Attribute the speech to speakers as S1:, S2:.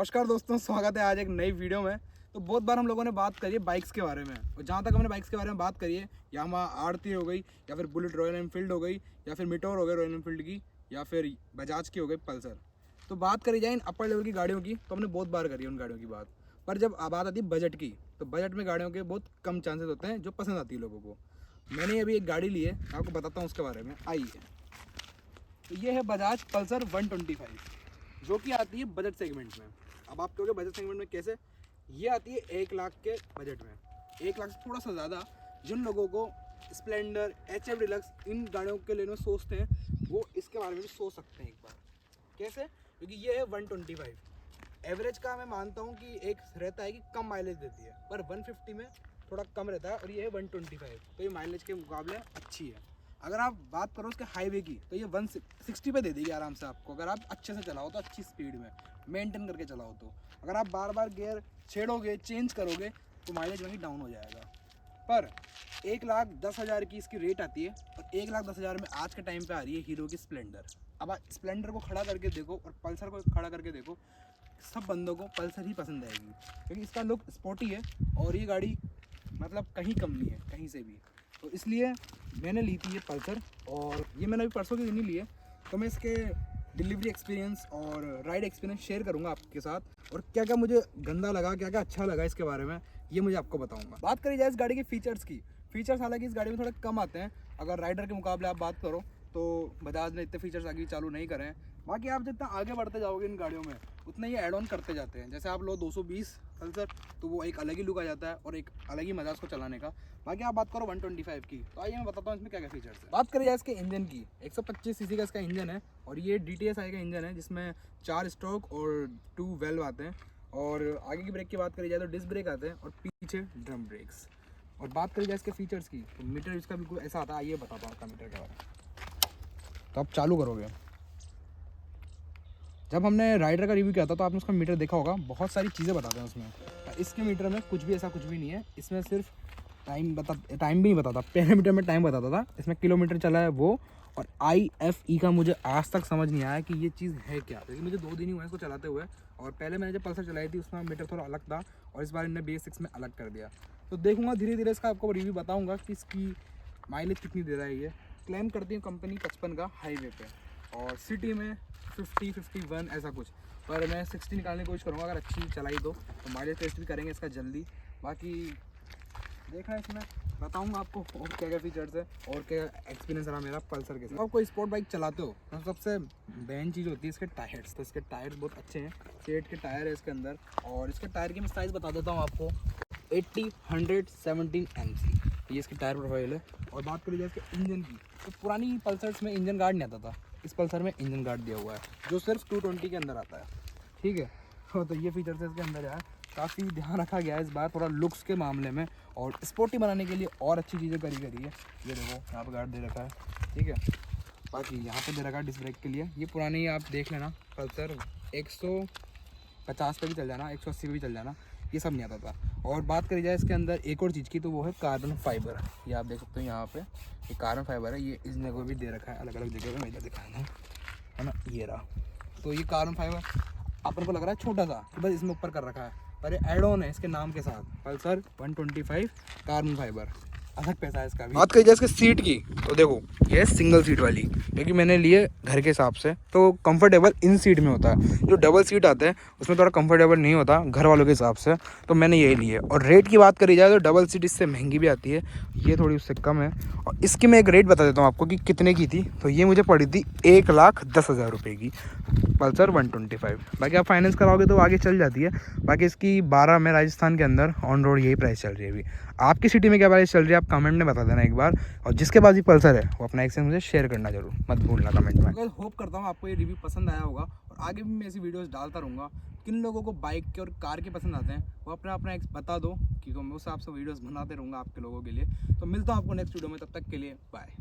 S1: नमस्कार दोस्तों, स्वागत है आज एक नई वीडियो में। तो बहुत बार हम लोगों ने बात करी है बाइक्स के बारे में, और जहाँ तक हमने बाइक्स के बारे में बात करी है, यामाहा आरती हो गई, या फिर बुलेट रॉयल एनफील्ड हो गई, या फिर मीटोर हो गई रॉयल एनफील्ड की, या फिर बजाज की हो गई पल्सर। तो बात करी जाए इन अपर लेवल की गाड़ियों की, तो हमने बहुत बार करी है उन गाड़ियों की बात। पर जब बात आती है बजट की, तो बजट में गाड़ियों के बहुत कम चांसेस होते हैं जो पसंद आती है लोगों को। मैंने अभी एक गाड़ी ली है, आपको बताता हूँ उसके बारे में। आइए, तो ये है बजाज पल्सर 125, जो कि आती है बजट सेगमेंट में। अब आप कहोगे बजट सेगमेंट में कैसे? ये आती है 1 लाख के बजट में, 1 लाख से थोड़ा सा ज़्यादा। जिन लोगों को स्प्लेंडर, HF डिलक्स इन गाड़ियों के लेने में सोचते हैं, वो इसके बारे में भी सोच सकते हैं एक बार। कैसे? क्योंकि ये है 125। एवरेज का मैं मानता हूँ कि एक रहता है कि कम माइलेज देती है, पर 150 में थोड़ा कम रहता है, और ये है 125, तो ये माइलेज के मुकाबले अच्छी है। अगर आप बात करो उसके हाईवे की, तो ये 160 पे दे देगी आराम से आपको, अगर आप अच्छे से चलाओ तो, अच्छी स्पीड में मेंटेन करके चलाओ तो। अगर आप बार बार गियर छेड़ोगे, चेंज करोगे, तो माइलेज वहीं डाउन हो जाएगा। पर 1,10,000 की इसकी रेट आती है, और 1,10,000 में आज के टाइम पे आ रही है हीरो की स्प्लेंडर। अब आप स्प्लेंडर को खड़ा करके देखो और पल्सर को खड़ा करके देखो, सब बंदों को पल्सर ही पसंद आएगी, क्योंकि इसका लुक स्पोर्टी है, और ये गाड़ी मतलब कहीं कम नहीं है कहीं से भी। तो इसलिए मैंने ली थी ये पल्सर, और ये मैंने अभी परसों के दिन ही ली है। तो मैं इसके डिलीवरी एक्सपीरियंस और राइड एक्सपीरियंस शेयर करूंगा आपके साथ, और क्या क्या मुझे गंदा लगा, क्या क्या अच्छा लगा इसके बारे में, ये मुझे आपको बताऊंगा। बात करी जाए इस गाड़ी के फीचर्स की, फीचर्स हालांकि इस गाड़ी में थोड़े कम आते हैं। अगर राइडर के मुकाबले आप बात करो, तो बजाज ने इतने फीचर्स आगे चालू नहीं करे हैं। बाकी आप जितना आगे बढ़ते जाओगे इन गाड़ियों में, उतना ये ऐड ऑन करते जाते हैं। जैसे आप लो 220 पल्सर, तो वो एक अलग ही लुक आ जाता है, और एक अलग ही मजा उसको चलाने का। बाकी आप बात करो 125 की, तो आइए मैं बताता हूँ इसमें क्या क्या फीचर्स है। बात करें जाए इसके इंजन की, 125 सीसी का इसका इंजन है, और ये DTSI का इंजन है, जिसमें 4 स्ट्रोक और 2 वेल्व आते हैं। और आगे की ब्रेक की बात करी जाए तो डिस्क ब्रेक आते हैं, और पीछे ड्रम ब्रेक्स। और बात करी जाए इसके फीचर्स की, तो मीटर इसका बिल्कुल ऐसा आता है। आइए बताता हूँ आपका मीटर के बारे में। तो आप चालू करोगे, जब हमने राइडर का रिव्यू किया था तो आपने उसका मीटर देखा होगा, बहुत सारी चीज़ें बताते हैं उसमें। इसके मीटर में कुछ भी ऐसा कुछ भी नहीं है, इसमें सिर्फ टाइम भी नहीं बताता। पहले मीटर में टाइम बताता था, इसमें किलोमीटर चला है वो। और IFE का मुझे आज तक समझ नहीं आया कि ये चीज़ है क्या, क्योंकि मुझे 2 दिन ही हुए इसको चलाते हुए। और पहले मैंने जब पल्सर चलाई थी उसमें मीटर थोड़ा अलग था, और इस बार इन्हें बेसिक्स में अलग कर दिया। तो देखूंगा धीरे धीरे इसका आपको रिव्यू बताऊँगा कि इसकी माइलेज कितनी दे रहा है। ये क्लेम करती है कंपनी 55 का हाईवे पे, और सिटी में 50-51 ऐसा कुछ। पर मैं 60 निकालने की कोशिश करूँगा, अगर अच्छी चलाई तो माइलेज टेस्ट भी करेंगे इसका जल्दी। बाकी देखना है इसमें, बताऊंगा आपको और क्या क्या फीचर्स है और क्या एक्सपीरियंस रहा मेरा पल्सर के साथ। आप कोई स्पोर्ट बाइक चलाते हो तो सबसे मेन चीज़ होती है इसके टायर्स। तो इसके टायर्स बहुत अच्छे हैं, सेट के टायर है इसके अंदर। और इसके टायर की मैं साइज़ बता देता हूँ आपको, 80-117 MC ये इसकी टायर प्रोफाइल है। और बात करी जाए इसके इंजन की, तो पुरानी पल्सर्स में इंजन गार्ड नहीं आता था, इस पल्सर में इंजन गार्ड दिया हुआ है, जो सिर्फ 220 के अंदर आता है। ठीक है, तो ये फीचर्स इसके अंदर है। काफ़ी ध्यान रखा गया है इस बार थोड़ा लुक्स के मामले में, और स्पोर्टी बनाने के लिए और अच्छी चीज़ें करी है। ये देखो यहाँ पर गार्ड दे रखा है, ठीक है। बाकी यहाँ पे दे रखा है डिस्क ब्रेक के लिए। ये पुरानी आप देख लेना पल्सर 150 पे भी चल जाना, 180 पे भी चल जाना, ये सब नहीं आता था। और बात करी जाए इसके अंदर एक और चीज़ की, तो वो है कार्बन फाइबर। ये आप देख सकते हो यहाँ पे, ये कार्बन फाइबर है। ये इस जगह को भी दे रखा है, अलग अलग जगह पे मैं इधर दिखाना है ना, ये रहा। तो ये कार्बन फाइबर अपन को लग रहा है छोटा सा, तो बस इसमें ऊपर कर रखा है, पर एड ऑन है इसके नाम के साथ, पल्सर 125 कार्बन फाइबर। अलग पैसा है इसका भी। बात करी जाए इसके सीट की, तो देखो ये सिंगल सीट वाली, क्योंकि मैंने लिए घर के हिसाब से, तो कंफर्टेबल इन सीट में होता है। जो डबल सीट आते हैं उसमें थोड़ा कंफर्टेबल नहीं होता घर वालों के हिसाब से, तो मैंने यही ली है। और रेट की बात करी जाए तो डबल सीट इससे महंगी भी आती है, ये थोड़ी उससे कम है। और इसकी मैं एक रेट बता देता हूँ आपको कि कितने की थी। तो ये मुझे पड़ी थी 1,10,000 रुपये की पल्सर 125। बाकी आप फाइनेंस कराओगे तो आगे चल जाती है। बाकी इसकी 12 में राजस्थान के अंदर ऑन रोड यही प्राइस चल रही है अभी। आपकी सिटी में क्या प्राइस चल रही है आप कमेंट में बता देना एक बार। और जिसके पास भी पल्सर है वो अपना एक्सपीरियंस मुझे शेयर करना जरूर मत भूलना कमेंट में। मैं होप करता हूँ आपको ये रिव्यू पसंद आया होगा, और आगे भी मैं ऐसी वीडियोस डालता रहूँगा। किन लोगों को बाइक के और कार के पसंद आते हैं वो अपना अपना बता दो, कि तो मैं उस हिसाब से वीडियोस बनाते रहूँगा आपके लोगों के लिए। तो मिलता हूँ आपको नेक्स्ट वीडियो में, तब तक के लिए बाय।